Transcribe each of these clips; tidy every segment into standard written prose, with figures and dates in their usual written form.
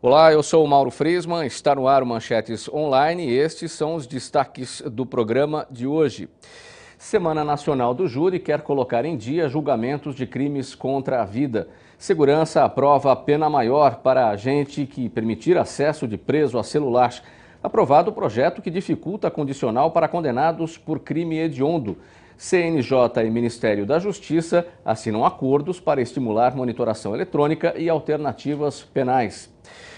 Olá, eu sou o Mauro Friesman, está no ar o Manchetes Online e estes são os destaques do programa de hoje. Semana Nacional do Júri quer colocar em dia julgamentos de crimes contra a vida. Segurança aprova a pena maior para agente que permitir acesso de preso a celular. Aprovado o projeto que dificulta a condicional para condenados por crime hediondo. CNJ e Ministério da Justiça assinam acordos para estimular monitoração eletrônica e alternativas penais.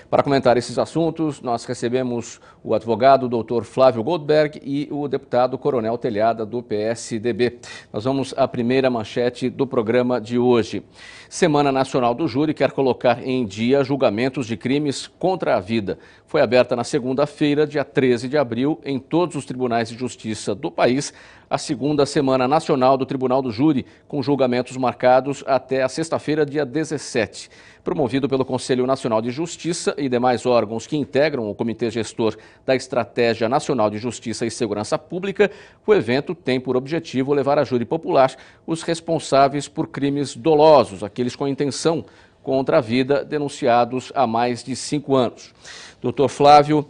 Para comentar esses assuntos, nós recebemos o advogado Dr. Flávio Goldberg e o deputado Coronel Telhada, do PSDB. Nós vamos à primeira manchete do programa de hoje. Semana Nacional do Júri quer colocar em dia julgamentos de crimes contra a vida. Foi aberta na segunda-feira, dia 13 de abril, em todos os tribunais de justiça do país, a segunda Semana Nacional do Tribunal do Júri, com julgamentos marcados até a sexta-feira, dia 17. Promovido pelo Conselho Nacional de Justiça e demais órgãos que integram o Comitê Gestor da Estratégia Nacional de Justiça e Segurança Pública, o evento tem por objetivo levar a júri popular os responsáveis por crimes dolosos, aqueles com intenção contra a vida, denunciados há mais de 5 anos. Doutor Flávio,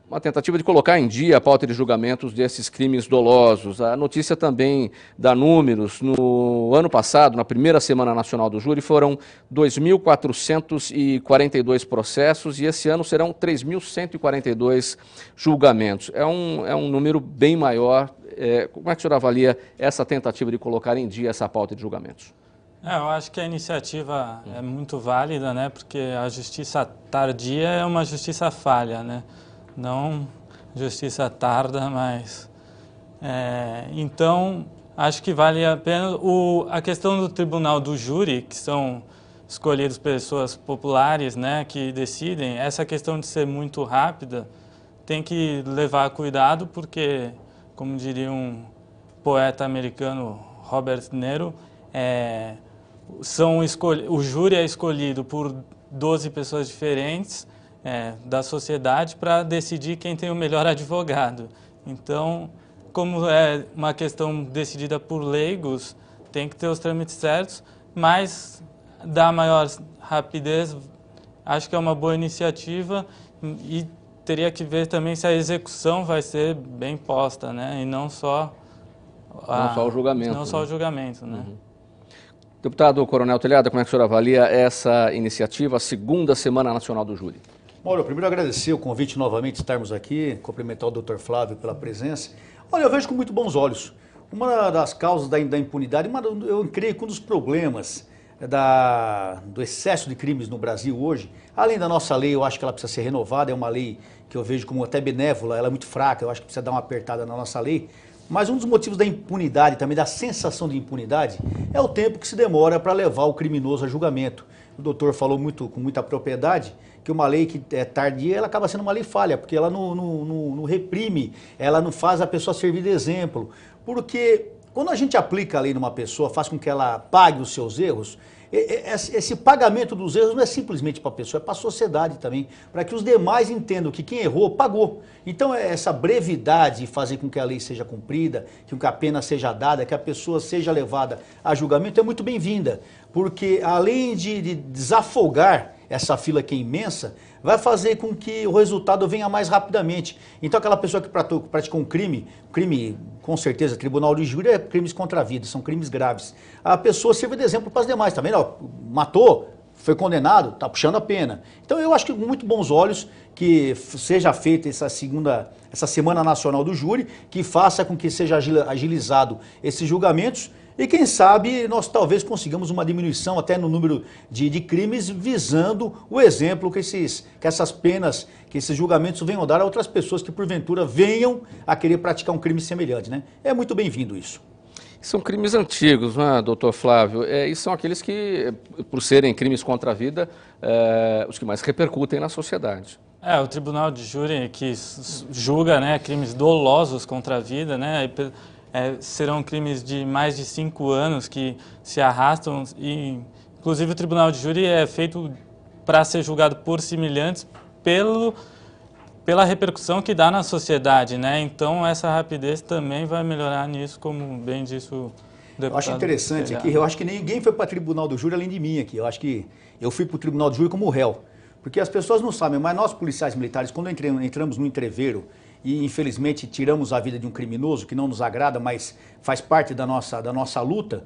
uma tentativa de colocar em dia a pauta de julgamentos desses crimes dolosos. A notícia também dá números. No ano passado, na primeira Semana Nacional do Júri, foram 2.442 processos e esse ano serão 3.142 julgamentos. É um número bem maior. Como é que o senhor avalia essa tentativa de colocar em dia essa pauta de julgamentos? Eu acho que a iniciativa é muito válida, né? Porque a justiça tardia é uma justiça falha, né? Não justiça tarda, mas... Então, acho que vale a pena. A questão do tribunal do júri, que são escolhidas pessoas populares, né, que decidem, essa questão de ser muito rápida, tem que levar cuidado, porque, como diria um poeta americano, Robert De Niro, o júri é escolhido por 12 pessoas diferentes, da sociedade, para decidir quem tem o melhor advogado. Então, como é uma questão decidida por leigos, tem que ter os trâmites certos, mas dá maior rapidez. Acho que é uma boa iniciativa e teria que ver também se a execução vai ser bem posta, né? E não só o julgamento. Não só o julgamento, né? Uhum. Deputado Coronel Telhada, como é que o senhor avalia essa iniciativa, a segunda Semana Nacional do Júri? Mauro, primeiro agradecer o convite novamente de estarmos aqui, cumprimentar o Dr. Flávio pela presença. Olha, eu vejo com muito bons olhos. Uma das causas da impunidade, eu creio que um dos problemas do excesso de crimes no Brasil hoje, além da nossa lei, eu acho que ela precisa ser renovada, é uma lei que eu vejo como até benévola, ela é muito fraca, eu acho que precisa dar uma apertada na nossa lei. Mas um dos motivos da impunidade, também da sensação de impunidade, é o tempo que se demora para levar o criminoso a julgamento. O doutor falou com muita propriedade que uma lei que é tardia, ela acaba sendo uma lei falha, porque ela não reprime, ela não faz a pessoa servir de exemplo. Porque quando a gente aplica a lei numa pessoa, faz com que ela pague os seus erros, esse pagamento dos erros não é simplesmente para a pessoa, é para a sociedade também, para que os demais entendam que quem errou, pagou. Então essa brevidade de fazer com que a lei seja cumprida, que a pena seja dada, que a pessoa seja levada a julgamento é muito bem-vinda, porque além de desafogar essa fila que é imensa, vai fazer com que o resultado venha mais rapidamente. Então aquela pessoa que praticou um crime, com certeza, tribunal de júri é crimes contra a vida, são crimes graves. A pessoa serve de exemplo para as demais, tá vendo? Matou, foi condenado, está puxando a pena. Então eu acho que com muito bons olhos que seja feita essa Semana Nacional do Júri, que faça com que seja agilizado esses julgamentos. E quem sabe nós talvez consigamos uma diminuição até no número de crimes, visando o exemplo que essas penas, que esses julgamentos venham dar a outras pessoas que porventura venham a querer praticar um crime semelhante, né? É muito bem-vindo isso. São crimes antigos, não é, doutor Flávio? E são aqueles que, por serem crimes contra a vida, os que mais repercutem na sociedade. O Tribunal de Júri que julga, né, crimes dolosos contra a vida, né? Serão crimes de mais de 5 anos que se arrastam e, inclusive, o Tribunal de Júri é feito para ser julgado por semelhantes pela repercussão que dá na sociedade, né? Então, essa rapidez também vai melhorar nisso, como bem disse o deputado. Eu acho interessante aqui, eu acho que ninguém foi para o Tribunal do Júri além de mim aqui. Eu acho que eu fui para o Tribunal do Júri como réu. Porque as pessoas não sabem, mas nós policiais militares, quando entramos no entreveiro e infelizmente tiramos a vida de um criminoso, que não nos agrada, mas faz parte da nossa luta,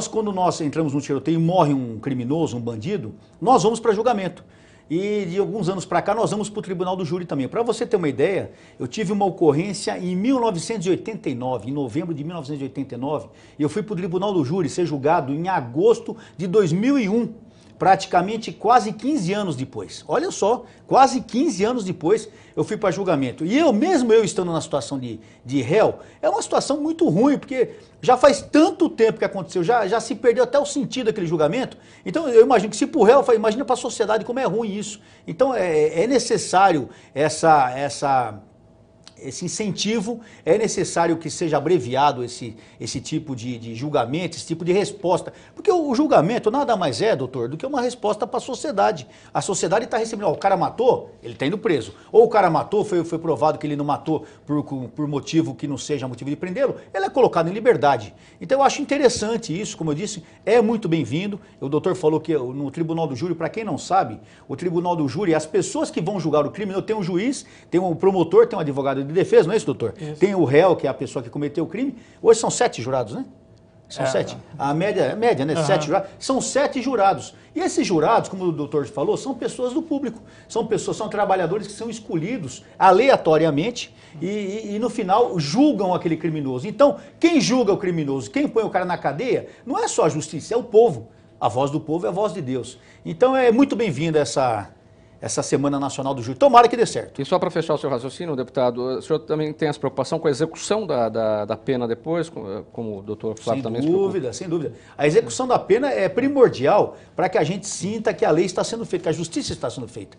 quando nós entramos no tiroteio e morre um criminoso, um bandido, nós vamos para julgamento. E de alguns anos para cá nós vamos para o Tribunal do Júri também. Para você ter uma ideia, eu tive uma ocorrência em 1989, em novembro de 1989, e eu fui para o Tribunal do Júri ser julgado em agosto de 2001. Praticamente quase 15 anos depois. Olha só, quase 15 anos depois eu fui para julgamento. E mesmo eu estando na situação de réu, é uma situação muito ruim, porque já faz tanto tempo que aconteceu, já se perdeu até o sentido daquele julgamento. Então eu imagino que se para o réu, imagina para a sociedade como é ruim isso. Então é necessário esse incentivo, é necessário que seja abreviado esse tipo de julgamento, esse tipo de resposta. Porque o julgamento nada mais é, doutor, do que uma resposta para a sociedade. A sociedade está recebendo, o cara matou, ele está indo preso. Ou o cara matou, foi provado que ele não matou por motivo que não seja motivo de prendê-lo, ele é colocado em liberdade. Então eu acho interessante isso, como eu disse, é muito bem-vindo. O doutor falou que no Tribunal do Júri, para quem não sabe, o Tribunal do Júri, as pessoas que vão julgar o crime, tem um juiz, tem um promotor, tem um advogado de defesa, não é isso, doutor? Isso. Tem o réu, que é a pessoa que cometeu o crime. Hoje são 7 jurados, né? São 7. A média, né? 7 jurados. São 7 jurados. E esses jurados, como o doutor falou, são pessoas do público. São trabalhadores que são escolhidos aleatoriamente e no final julgam aquele criminoso. Então, quem julga o criminoso, quem põe o cara na cadeia, não é só a justiça, é o povo. A voz do povo é a voz de Deus. Então é muito bem-vinda essa Semana Nacional do Júri. Tomara que dê certo. E só para fechar o seu raciocínio, deputado, o senhor também tem essa preocupação com a execução da pena depois, como o doutor Flávio também se preocupa? Sem dúvida. A execução da pena é primordial para que a gente sinta que a lei está sendo feita, que a justiça está sendo feita.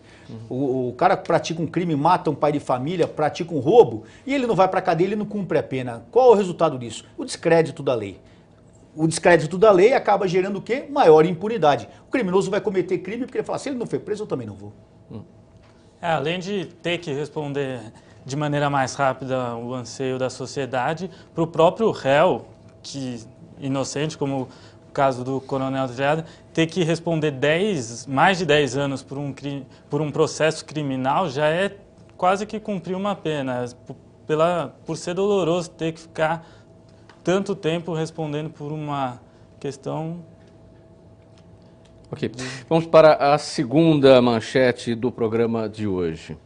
O cara que pratica um crime, mata um pai de família, pratica um roubo, e ele não vai para a cadeia, ele não cumpre a pena. Qual é o resultado disso? O descrédito da lei. O descrédito da lei acaba gerando o quê? Maior impunidade. O criminoso vai cometer crime porque ele fala, se ele não foi preso, eu também não vou. Além de ter que responder de maneira mais rápida o anseio da sociedade, para o próprio réu, que inocente, como o caso do Coronel Adriada, ter que responder mais de 10 anos por um processo criminal já é quase que cumprir uma pena, por ser doloroso ter que ficar tanto tempo respondendo por uma questão. Ok, vamos para a segunda manchete do programa de hoje.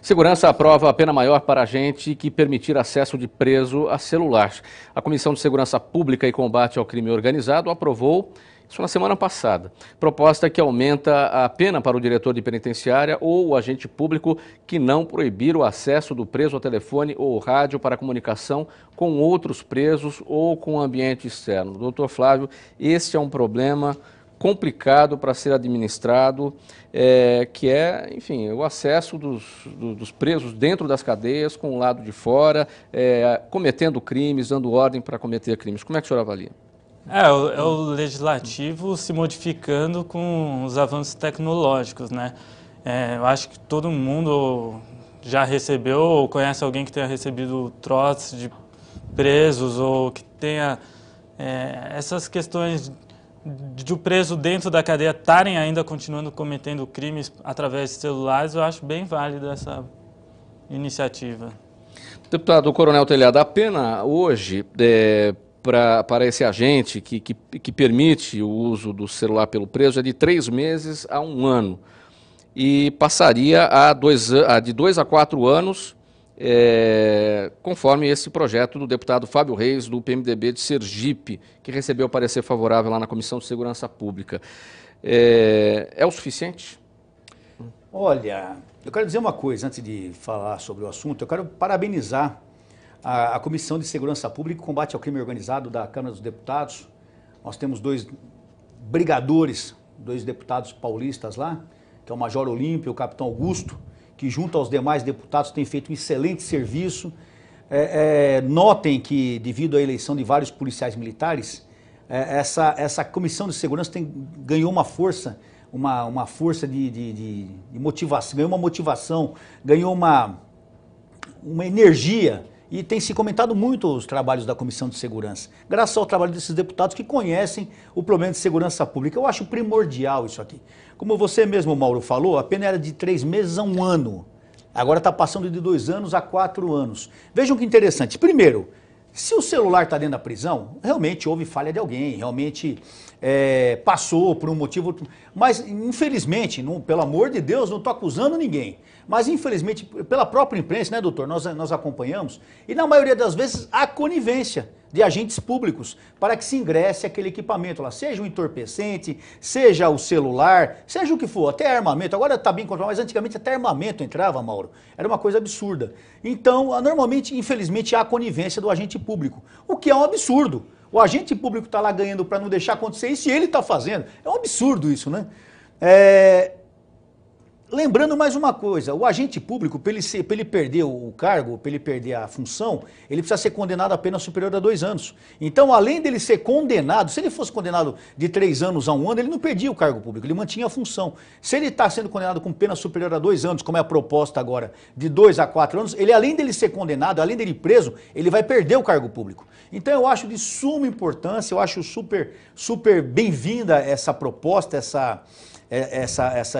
Segurança aprova a pena maior para agente que permitir acesso de preso a celular. A Comissão de Segurança Pública e Combate ao Crime Organizado aprovou isso na semana passada. Proposta que aumenta a pena para o diretor de penitenciária ou o agente público que não proibir o acesso do preso ao telefone ou rádio para comunicação com outros presos ou com o ambiente externo. Doutor Flávio, esse é um problema complicado para ser administrado, que é, enfim, o acesso dos presos dentro das cadeias com o lado de fora, cometendo crimes, dando ordem para cometer crimes. Como é que o senhor avalia? É o legislativo se modificando com os avanços tecnológicos, né? Eu acho que todo mundo já recebeu ou conhece alguém que tenha recebido trotes de presos ou que tenha essas questões de o preso dentro da cadeia estarem ainda continuando cometendo crimes através de celulares. Eu acho bem válida essa iniciativa. Deputado Coronel Telhado, a pena hoje para esse agente que permite o uso do celular pelo preso é de 3 meses a 1 ano e passaria de 2 a 4 anos, conforme esse projeto do deputado Fábio Reis, do PMDB de Sergipe, que recebeu parecer favorável lá na Comissão de Segurança Pública. É o suficiente? Olha, eu quero dizer uma coisa antes de falar sobre o assunto. Eu quero parabenizar a Comissão de Segurança Pública e Combate ao Crime Organizado da Câmara dos Deputados. Nós temos 2 brigadores, 2 deputados paulistas lá, que é o Major Olímpio e o Capitão Augusto, que junto aos demais deputados têm feito um excelente serviço. Notem que, devido à eleição de vários policiais militares, essa Comissão de Segurança ganhou uma força, uma força de motivação, ganhou uma motivação, ganhou uma energia e tem se comentado muito os trabalhos da Comissão de Segurança, graças ao trabalho desses deputados que conhecem o problema de segurança pública. Eu acho primordial isso aqui. Como você mesmo, Mauro, falou, a pena era de 3 meses a 1 ano. Agora está passando de 2 anos a 4 anos. Vejam que interessante. Primeiro, se o celular está dentro da prisão, realmente houve falha de alguém, realmente passou por um motivo... Mas, infelizmente, pelo amor de Deus, não estou acusando ninguém. Mas, infelizmente, pela própria imprensa, né, doutor, nós acompanhamos, e na maioria das vezes há conivência de agentes públicos para que se ingresse aquele equipamento lá, seja o entorpecente, seja o celular, seja o que for, até armamento. Agora está bem controlado, mas antigamente até armamento entrava, Mauro. Era uma coisa absurda. Então, normalmente, infelizmente, há conivência do agente público, o que é um absurdo. O agente público está lá ganhando para não deixar acontecer isso e ele está fazendo. É um absurdo isso, né? Lembrando mais uma coisa, o agente público, para ele perder o cargo, para ele perder a função, ele precisa ser condenado a pena superior a 2 anos. Então, além dele ser condenado, se ele fosse condenado de 3 anos a 1 ano, ele não perdia o cargo público, ele mantinha a função. Se ele está sendo condenado com pena superior a 2 anos, como é a proposta agora, de 2 a 4 anos, ele, além dele ser condenado, além dele ir preso, ele vai perder o cargo público. Então, eu acho de suma importância, eu acho super bem-vinda essa proposta,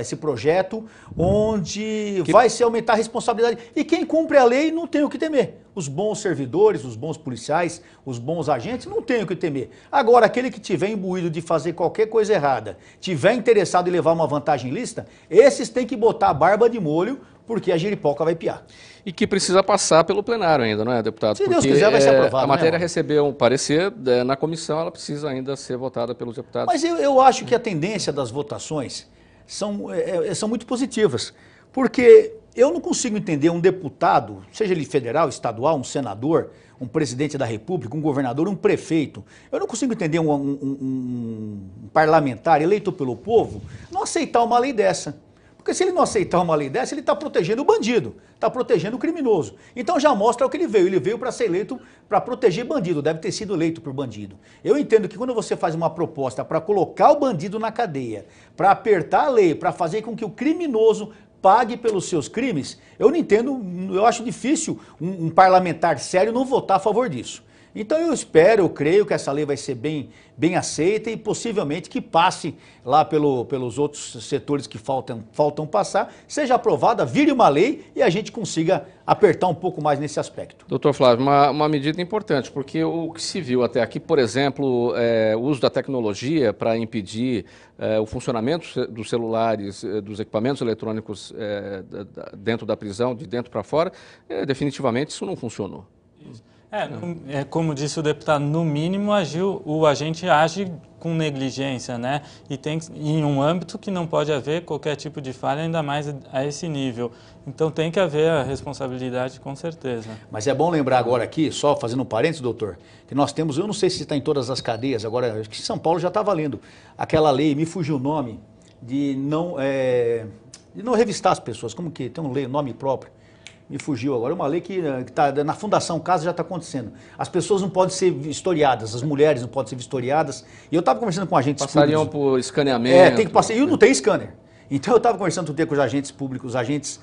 esse projeto, onde vai se aumentar a responsabilidade. E quem cumpre a lei não tem o que temer. Os bons servidores, os bons policiais, os bons agentes não tem o que temer. Agora, aquele que tiver imbuído de fazer qualquer coisa errada, tiver interessado em levar uma vantagem ilícita, esses têm que botar a barba de molho, porque a giripoca vai piar. E que precisa passar pelo plenário ainda, não é, deputado? Se Deus quiser, vai ser aprovado. A matéria recebeu um parecer, na comissão ela precisa ainda ser votada pelos deputados. Mas eu acho que a tendência das votações são muito positivas, porque eu não consigo entender um deputado, seja ele federal, estadual, um senador, um presidente da república, um governador, um prefeito, eu não consigo entender um parlamentar eleito pelo povo não aceitar uma lei dessa. Porque se ele não aceitar uma lei dessa, ele está protegendo o bandido, está protegendo o criminoso. Então já mostra o que ele veio para ser eleito para proteger bandido, deve ter sido eleito por bandido. Eu entendo que quando você faz uma proposta para colocar o bandido na cadeia, para apertar a lei, para fazer com que o criminoso pague pelos seus crimes, eu não entendo, eu acho difícil um parlamentar sério não votar a favor disso. Então eu creio que essa lei vai ser bem aceita e possivelmente que passe lá pelos outros setores que faltam passar, seja aprovada, vire uma lei e a gente consiga apertar um pouco mais nesse aspecto. Doutor Flávio, uma medida importante, porque o que se viu até aqui, por exemplo, o uso da tecnologia para impedir o funcionamento dos celulares, dos equipamentos eletrônicos dentro da prisão, de dentro para fora, definitivamente isso não funcionou. Como disse o deputado, no mínimo o agente age com negligência, né? E tem em um âmbito que não pode haver qualquer tipo de falha, ainda mais a esse nível. Então tem que haver a responsabilidade, com certeza. Mas é bom lembrar agora aqui, só fazendo um parênteses, doutor, que nós temos, eu não sei se está em todas as cadeias, agora acho que em São Paulo já está valendo, aquela lei, me fugiu o nome, de não revistar as pessoas, como que tem um nome próprio. Me fugiu agora, uma lei que tá, na Fundação Casa já está acontecendo. As pessoas não podem ser vistoriadas, as mulheres não podem ser vistoriadas. E eu estava conversando com agentes públicos. Passariam por escaneamento. Tem que passar. E não tem scanner. Então eu estava conversando com os agentes públicos, agentes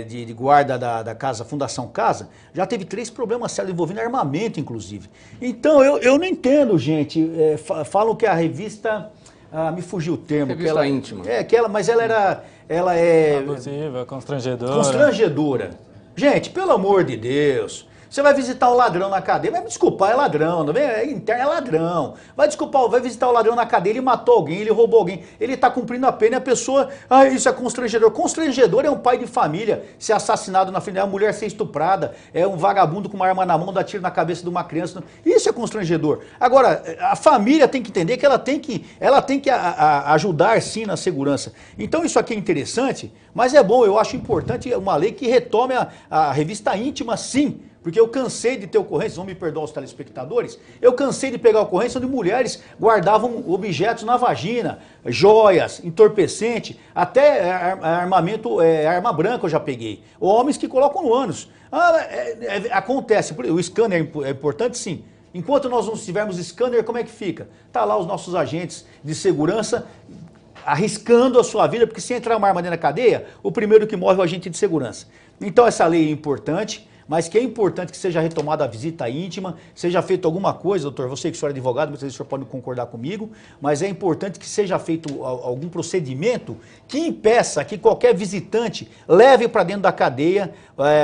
de guarda da casa, Fundação Casa, já teve 3 problemas sérios envolvendo armamento, inclusive. Então eu não entendo, gente. Falam que a revista... me fugiu o termo. Revista íntima. Mas ela é... abusiva, constrangedora. Constrangedora. Gente, pelo amor de Deus... Você vai visitar um ladrão na cadeia, vai me desculpar, é ladrão, não é interno, é ladrão. Vai visitar o ladrão na cadeia, ele matou alguém, ele roubou alguém, ele está cumprindo a pena e a pessoa, isso é constrangedor. Constrangedor é um pai de família ser assassinado na frente, é uma mulher ser estuprada, é um vagabundo com uma arma na mão, dá tiro na cabeça de uma criança. Isso é constrangedor. Agora, a família tem que entender que ela tem que ajudar sim na segurança. Então isso aqui é interessante, mas é bom, eu acho importante uma lei que retome a revista íntima, sim. Porque eu cansei de ter ocorrências, vão me perdoar os telespectadores, eu cansei de pegar ocorrências onde mulheres guardavam objetos na vagina, joias, entorpecente, até armamento, arma branca eu já peguei. Homens que colocam no ânus. Acontece, o scanner é importante sim. Enquanto nós não tivermos scanner, como é que fica? Tá lá os nossos agentes de segurança arriscando a sua vida, porque se entrar uma arma dentro da cadeia, o primeiro que morre é o agente de segurança. Então essa lei é importante. mas que é importante que seja retomada a visita íntima, seja feito alguma coisa, doutor, você que o senhor é advogado, muitas vezes o senhor pode concordar comigo, mas é importante que seja feito algum procedimento que impeça que qualquer visitante leve para dentro da cadeia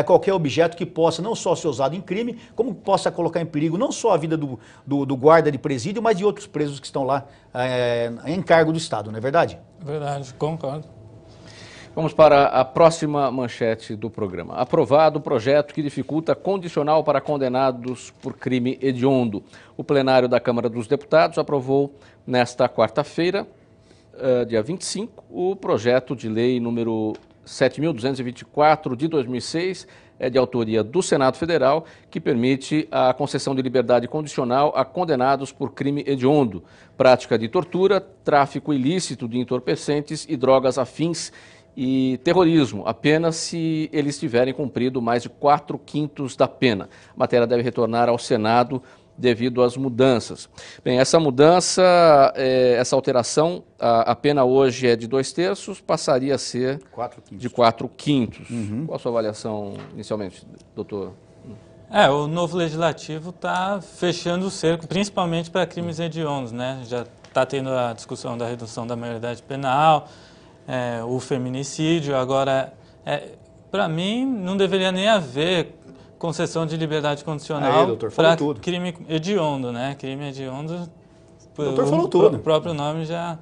qualquer objeto que possa não só ser usado em crime, como possa colocar em perigo não só a vida do guarda de presídio, mas de outros presos que estão lá em cargo do Estado, não é verdade? Verdade, concordo. Vamos para a próxima manchete do programa. Aprovado o projeto que dificulta condicional para condenados por crime hediondo. O plenário da Câmara dos Deputados aprovou nesta quarta-feira, dia 25, o projeto de lei número 7.224 de 2006, de autoria do Senado Federal, que permite a concessão de liberdade condicional a condenados por crime hediondo, prática de tortura, tráfico ilícito de entorpecentes e drogas afins e terrorismo, apenas se eles tiverem cumprido mais de 4/5 da pena. A matéria deve retornar ao Senado devido às mudanças. Bem, essa mudança, essa alteração, a pena hoje é de 2/3, passaria a ser 4/5. de 4/5. Qual a sua avaliação inicialmente, doutor? O novo legislativo está fechando o cerco, principalmente para crimes hediondos, né? Já está tendo a discussão da redução da maioridade penal, o feminicídio. Agora, para mim, não deveria nem haver concessão de liberdade condicional para crime hediondo, né? Crime hediondo, o doutor falou tudo. O próprio nome já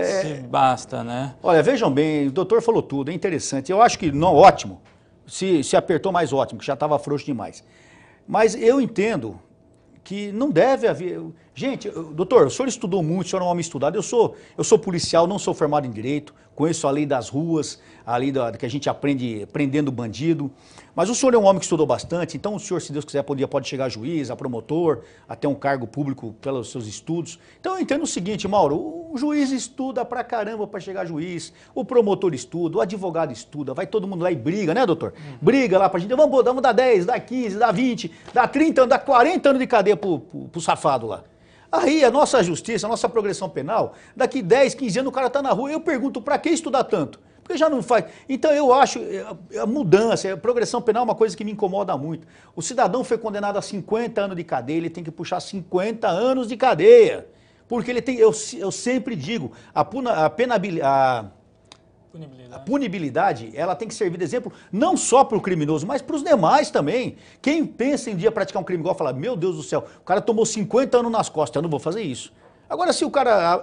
se basta, né? Olha, vejam bem, o doutor falou tudo, é interessante. Eu acho que não, ótimo, se apertou mais ótimo, que já estava frouxo demais. Mas eu entendo que não deve haver... Gente, doutor, o senhor estudou muito, o senhor é um homem estudado, eu sou policial, não sou formado em direito, conheço a lei das ruas, a lei que a gente aprende prendendo bandido, mas o senhor é um homem que estudou bastante, então o senhor, se Deus quiser, pode chegar a juiz, a promotor, até um cargo público pelos seus estudos. Então eu entendo o seguinte, Mauro, o juiz estuda pra caramba para chegar a juiz, o promotor estuda, o advogado estuda, vai todo mundo lá e briga, né, doutor? Briga lá pra gente, vamos dar 10, dá 15, dá 20, dá 30 anos, dá 40 anos de cadeia pro safado lá. Aí a nossa justiça, a nossa progressão penal, daqui 10, 15 anos o cara está na rua. Eu pergunto, para que estudar tanto? Porque já não faz. Então eu acho a mudança, a progressão penal é uma coisa que me incomoda muito. O cidadão foi condenado a 50 anos de cadeia, ele tem que puxar 50 anos de cadeia. Porque ele tem, eu sempre digo, a punibilidade, ela tem que servir de exemplo não só para o criminoso, mas para os demais também. Quem pensa em dia praticar um crime igual fala, meu Deus do céu, o cara tomou 50 anos nas costas, eu não vou fazer isso. Agora, se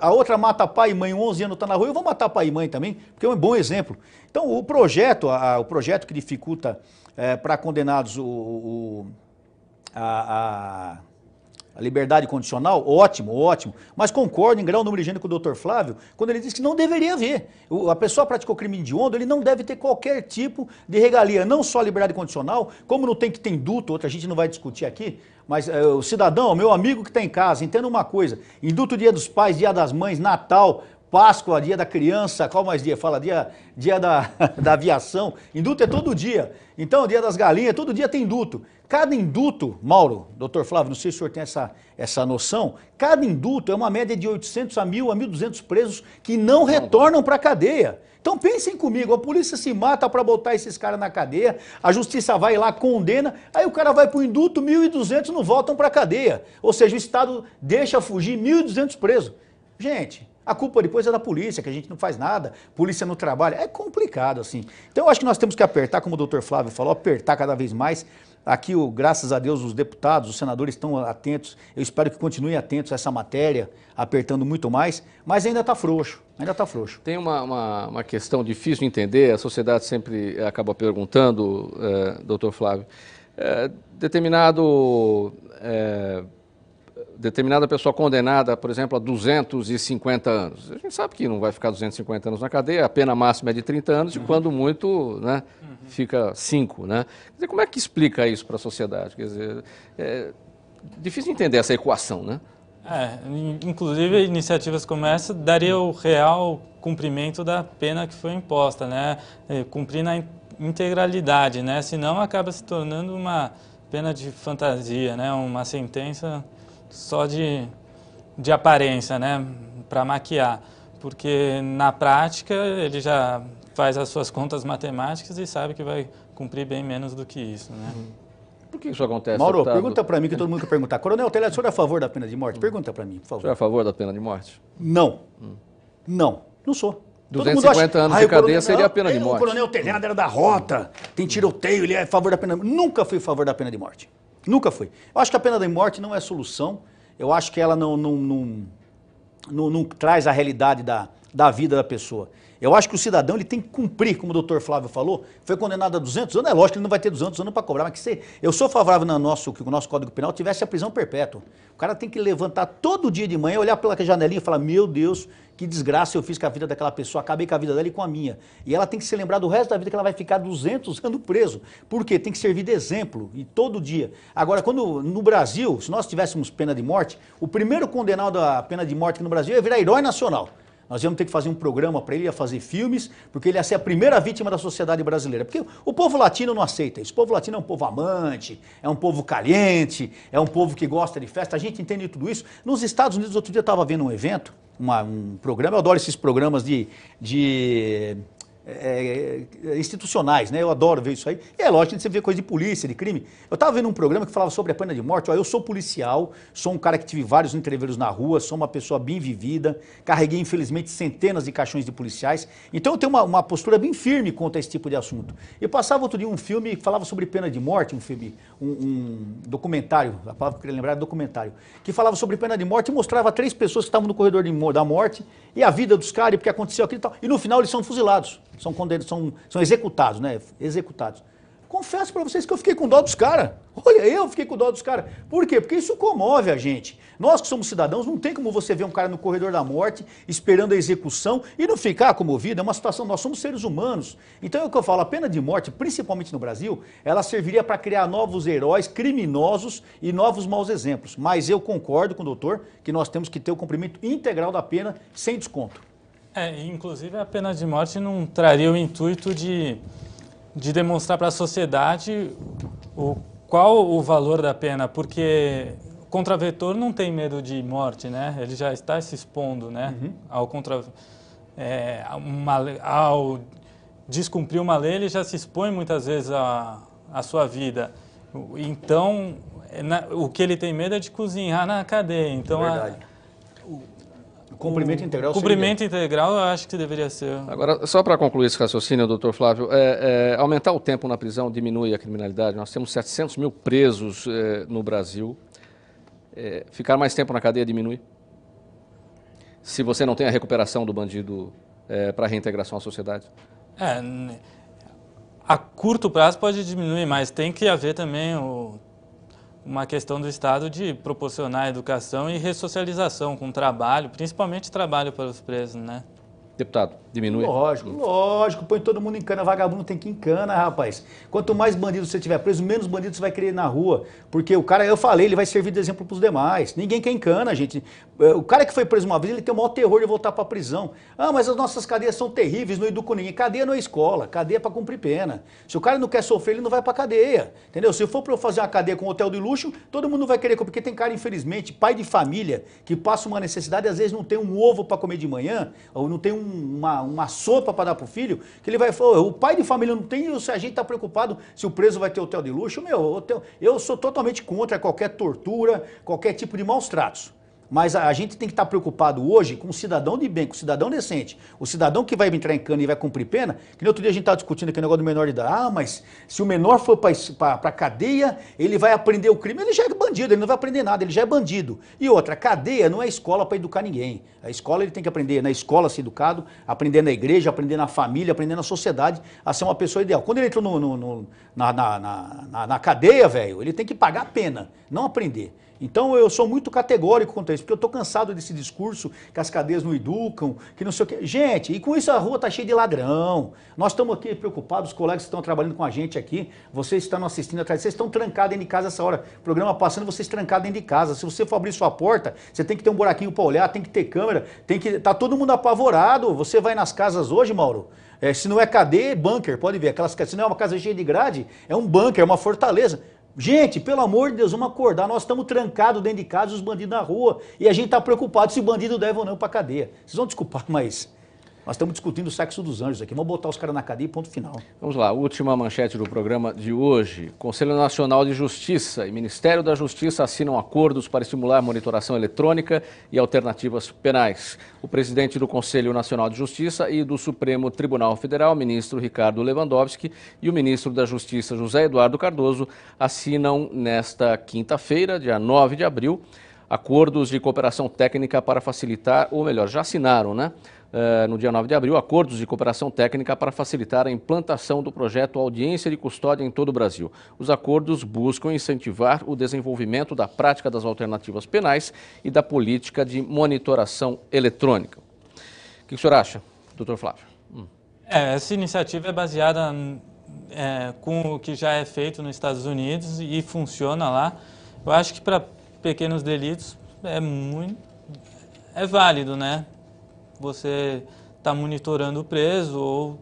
a outra mata pai e mãe, 11 anos está na rua, eu vou matar pai e mãe também, porque é um bom exemplo. Então, o projeto que dificulta para condenados a liberdade condicional, ótimo, ótimo. Mas concordo em grau número e gênero com o doutor Flávio, quando ele diz que não deveria haver. A pessoa praticou crime hediondo, ele não deve ter qualquer tipo de regalia, não só a liberdade condicional, como não tem que ter induto, outra a gente não vai discutir aqui, mas o cidadão, meu amigo que está em casa, entenda uma coisa, induto dia dos pais, dia das mães, Natal, Páscoa, dia da criança, qual mais dia? Fala, dia da aviação, induto é todo dia. Então, dia das galinhas, todo dia tem induto. Cada induto, Mauro, doutor Flávio, não sei se o senhor tem essa noção, cada induto é uma média de 800 a 1.000 a 1.200 presos que não retornam para a cadeia. Então pensem comigo, a polícia se mata para botar esses caras na cadeia, a justiça vai lá, condena, aí o cara vai para o induto, 1.200 não voltam para a cadeia. Ou seja, o Estado deixa fugir 1.200 presos. Gente, a culpa depois é da polícia, que a gente não faz nada, polícia não trabalha, é complicado assim. Então eu acho que nós temos que apertar, como o doutor Flávio falou, apertar cada vez mais. Aqui, graças a Deus, os deputados, os senadores estão atentos, eu espero que continuem atentos a essa matéria, apertando muito mais, mas ainda está frouxo, Tem uma questão difícil de entender, a sociedade sempre acaba perguntando, doutor Flávio, determinada pessoa condenada, por exemplo, a 250 anos. A gente sabe que não vai ficar 250 anos na cadeia, a pena máxima é de 30 anos e quando muito, né, fica 5, né? Quer dizer, como é que explica isso para a sociedade? Quer dizer, é difícil entender essa equação, né? Inclusive, iniciativas como essa daria o real cumprimento da pena que foi imposta, né? Cumprir na integralidade, né? Senão acaba se tornando uma pena de fantasia, né? Uma sentença só de aparência, né? Para maquiar. Porque na prática ele já faz as suas contas matemáticas e sabe que vai cumprir bem menos do que isso, né? Por que isso acontece, Mauro, deputado? pergunta para mim, que todo mundo quer perguntar. Coronel Telhado, o senhor é a favor da pena de morte? Pergunta para mim, por O senhor é favor. a favor da pena de morte? Não. Não sou. 250 anos de cadeia seria a pena de morte. O Coronel Telhado era da rota, tem tiroteio, ele é a favor da pena de morte. Nunca fui a favor da pena de morte. Nunca fui. Eu acho que a pena de morte não é solução. Eu acho que ela não traz a realidade da vida da pessoa. Eu acho que o cidadão ele tem que cumprir, como o doutor Flávio falou, foi condenado a 200 anos, é lógico que ele não vai ter 200 anos para cobrar, mas eu sou favorável que o nosso Código Penal tivesse a prisão perpétua. O cara tem que levantar todo dia de manhã, olhar pela janelinha e falar, meu Deus, que desgraça eu fiz com a vida daquela pessoa, acabei com a vida dela e com a minha. E ela tem que se lembrar do resto da vida que ela vai ficar 200 anos preso. Por quê? Tem que servir de exemplo, e todo dia. Agora, quando no Brasil, se nós tivéssemos pena de morte, o primeiro condenado à pena de morte aqui no Brasil ia virar herói nacional. Nós íamos ter que fazer um programa para ele, ia fazer filmes, porque ele ia ser a primeira vítima da sociedade brasileira. Porque o povo latino não aceita isso. O povo latino é um povo amante, é um povo caliente, é um povo que gosta de festa. A gente entende tudo isso. Nos Estados Unidos, outro dia eu estava vendo um evento, um programa, eu adoro esses programas institucionais, né? Eu adoro ver isso aí. E é lógico que você vê coisa de polícia, de crime. Eu estava vendo um programa que falava sobre a pena de morte. Ó, eu sou policial, sou um cara que tive vários entreveiros na rua, sou uma pessoa bem vivida, carreguei infelizmente centenas de caixões de policiais. Então eu tenho uma postura bem firme contra esse tipo de assunto. Eu passava outro dia um filme que falava sobre pena de morte, um documentário, a palavra que eu queria lembrar é documentário, que falava sobre pena de morte e mostrava 3 pessoas que estavam no corredor da morte e a vida dos caras, e porque aconteceu aquilo e tal. E no final eles são fuzilados. São executados, né? Executados. Confesso para vocês que eu fiquei com dó dos caras. Olha, eu fiquei com dó dos caras. Por quê? Porque isso comove a gente. Nós que somos cidadãos, não tem como você ver um cara no corredor da morte, esperando a execução e não ficar comovido. É uma situação, nós somos seres humanos. Então é o que eu falo, a pena de morte, principalmente no Brasil, ela serviria para criar novos heróis criminosos e novos maus exemplos. Mas eu concordo com o doutor que nós temos que ter o cumprimento integral da pena sem desconto. Inclusive a pena de morte não traria o intuito de demonstrar para a sociedade qual o valor da pena, porque o contraventor não tem medo de morte, né? Ele já está se expondo, né? Ao descumprir uma lei, ele já se expõe muitas vezes à sua vida. Então, o que ele tem medo é de cozinhar na cadeia. Então, Verdade. Cumprimento integral. Cumprimento integral eu acho que deveria ser. Agora, só para concluir esse raciocínio, doutor Flávio, aumentar o tempo na prisão diminui a criminalidade. Nós temos 700 mil presos no Brasil. Ficar mais tempo na cadeia diminui? Se você não tem a recuperação do bandido para a reintegração à sociedade? A curto prazo pode diminuir, mas tem que haver também uma questão do Estado de proporcionar educação e ressocialização com trabalho, principalmente trabalho para os presos, né? Deputado, diminui? Lógico, põe todo mundo em cana, vagabundo tem que ir em cana, rapaz. Quanto mais bandido você tiver preso, menos bandido você vai querer ir na rua, porque o cara, eu falei, ele vai servir de exemplo para os demais. Ninguém quer em cana, gente. O cara que foi preso uma vez, ele tem o maior terror de voltar para a prisão. Ah, mas as nossas cadeias são terríveis, não educam ninguém. Cadeia não é escola, cadeia é para cumprir pena. Se o cara não quer sofrer, ele não vai para cadeia, entendeu? Se for para eu fazer uma cadeia com um hotel de luxo, todo mundo vai querer, porque tem cara, infelizmente, pai de família, que passa uma necessidade e às vezes não tem um ovo para comer de manhã, ou não tem uma sopa para dar pro filho, que ele vai falar, o pai de família não tem, a gente tá preocupado se o preso vai ter hotel de luxo. Eu sou totalmente contra qualquer tortura, qualquer tipo de maus tratos. Mas a gente tem que estar preocupado hoje com o cidadão de bem, com o cidadão decente. O cidadão que vai entrar em cana e vai cumprir pena, que no outro dia a gente estava discutindo aqui o negócio do menor de idade. Ah, mas se o menor for para a cadeia, ele vai aprender o crime. Ele já é bandido, ele não vai aprender nada, ele já é bandido. E outra, cadeia não é escola para educar ninguém. A escola ele tem que aprender na escola a ser educado, aprender na igreja, aprender na família, aprender na sociedade a ser uma pessoa ideal. Quando ele entrou na cadeia, velho, ele tem que pagar a pena, não aprender. Então eu sou muito categórico contra isso, porque eu estou cansado desse discurso que as cadeias não educam, que não sei o quê. Gente, e com isso a rua está cheia de ladrão. Nós estamos aqui preocupados, os colegas que estão trabalhando com a gente aqui, vocês estão assistindo atrás, vocês estão trancados dentro de casa essa hora. Programa passando, vocês trancados dentro de casa. Se você for abrir sua porta, você tem que ter um buraquinho para olhar, tem que ter câmera, tá todo mundo apavorado. Você vai nas casas hoje, Mauro, se não é cadeia, é bunker, pode ver. Se não é uma casa cheia de grade, é um bunker, é uma fortaleza. Gente, pelo amor de Deus, vamos acordar. Nós estamos trancados dentro de casa, os bandidos na rua. E a gente está preocupado se o bandido deve ou não para a cadeia. Vocês vão desculpar, mas Nós estamos discutindo o sexo dos anjos aqui. Vamos botar os caras na cadeia e ponto final. Vamos lá, última manchete do programa de hoje. Conselho Nacional de Justiça e Ministério da Justiça assinam acordos para estimular monitoração eletrônica e alternativas penais. O presidente do Conselho Nacional de Justiça e do Supremo Tribunal Federal, ministro Ricardo Lewandowski, e o ministro da Justiça, José Eduardo Cardoso, assinam nesta quinta-feira, dia 9 de abril, acordos de cooperação técnica para facilitar, ou melhor, já assinaram, né? No dia 9 de abril, acordos de cooperação técnica para facilitar a implantação do projeto Audiência de Custódia em todo o Brasil. Os acordos buscam incentivar o desenvolvimento da prática das alternativas penais e da política de monitoração eletrônica. O que o senhor acha, doutor Flávio? Essa iniciativa é baseada com o que já é feito nos Estados Unidos e funciona lá. Eu acho que para pequenos delitos é válido, né? Você está monitorando o preso ou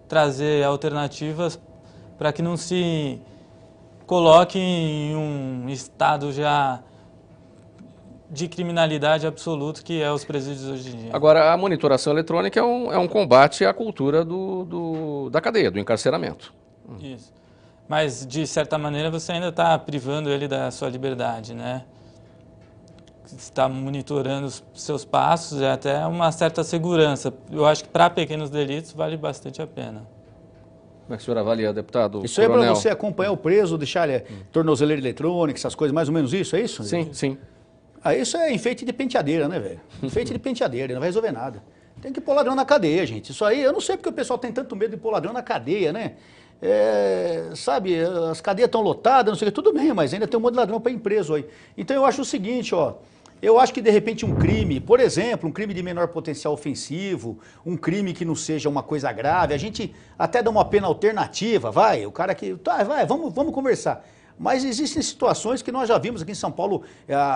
trazer alternativas para que não se coloque em um estado já de criminalidade absoluto que é os presídios hoje em dia. Agora, a monitoração eletrônica é um combate à cultura da cadeia, do encarceramento. Isso. Mas, de certa maneira, você ainda está privando ele da sua liberdade, né? Está monitorando os seus passos, é até uma certa segurança. Eu acho que para pequenos delitos vale bastante a pena. Como é que o senhor avalia, deputado? Isso aí é para você acompanhar o preso, deixar ele tornozeleira eletrônica, essas coisas, mais ou menos isso, é isso? Sim, sim. Isso é enfeite de penteadeira, né, velho? Enfeite de penteadeira, não vai resolver nada. Tem que pôr ladrão na cadeia, gente. Isso aí, eu não sei porque o pessoal tem tanto medo de pôr ladrão na cadeia, né? Sabe, as cadeias estão lotadas, não sei o que, tudo bem, mas ainda tem um monte de ladrão para ir preso aí. Então eu acho o seguinte, ó. Eu acho que, de repente, um crime, por exemplo, um crime de menor potencial ofensivo, um crime que não seja uma coisa grave, a gente até dá uma pena alternativa, vai, o cara que... Tá, vai, vamos conversar. Mas existem situações que nós já vimos aqui em São Paulo.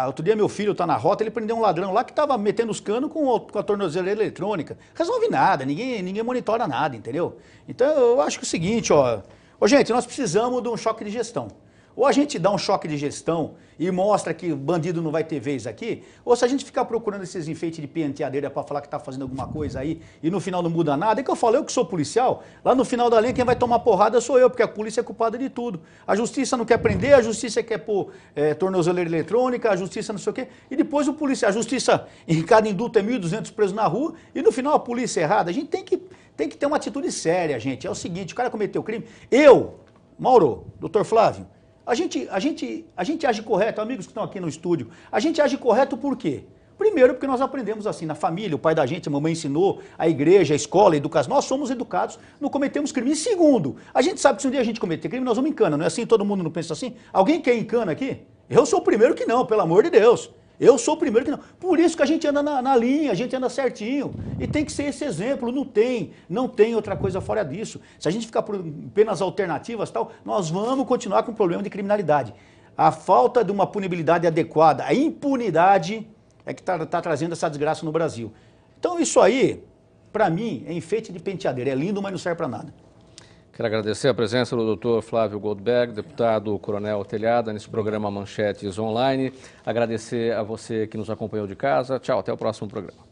Outro dia meu filho está na rota, ele prendeu um ladrão lá que estava metendo os canos com a tornozeleira eletrônica. Resolve nada, ninguém monitora nada, entendeu? Então eu acho que é o seguinte, ó... gente, nós precisamos de um choque de gestão. Ou a gente dá um choque de gestão e mostra que bandido não vai ter vez aqui, ou se a gente ficar procurando esses enfeites de penteadeira para falar que está fazendo alguma coisa aí e no final não muda nada, é que eu falo, eu que sou policial, lá no final da linha quem vai tomar porrada sou eu, porque a polícia é culpada de tudo. A justiça não quer prender, a justiça quer pôr tornozeleira eletrônica, a justiça não sei o quê, e depois a justiça em cada indulto é 1.200 presos na rua e no final a polícia é errada. A gente tem que ter uma atitude séria, gente. É o seguinte, o cara cometeu crime, Mauro, doutor Flávio, a gente age correto, amigos que estão aqui no estúdio, a gente age correto por quê? Primeiro, porque nós aprendemos assim, na família, o pai da gente, a mamãe ensinou, a igreja, a escola, a educação, nós somos educados, não cometemos crime. E segundo, a gente sabe que se um dia a gente cometer crime, nós vamos em cana, não é assim? Todo mundo não pensa assim? Alguém quer ir em cana aqui? Eu sou o primeiro que não, pelo amor de Deus. Eu sou o primeiro que não. Por isso que a gente anda na linha, a gente anda certinho. E tem que ser esse exemplo, não tem outra coisa fora disso. Se a gente ficar por apenas alternativas, tal, nós vamos continuar com o problema de criminalidade. A falta de uma punibilidade adequada, a impunidade é que está trazendo essa desgraça no Brasil. Então isso aí, para mim, é enfeite de penteadeira. É lindo, mas não serve para nada. Quero agradecer a presença do Dr. Flávio Goldberg, deputado Coronel Telhada, nesse programa Manchetes Online. Agradecer a você que nos acompanhou de casa. Tchau, até o próximo programa.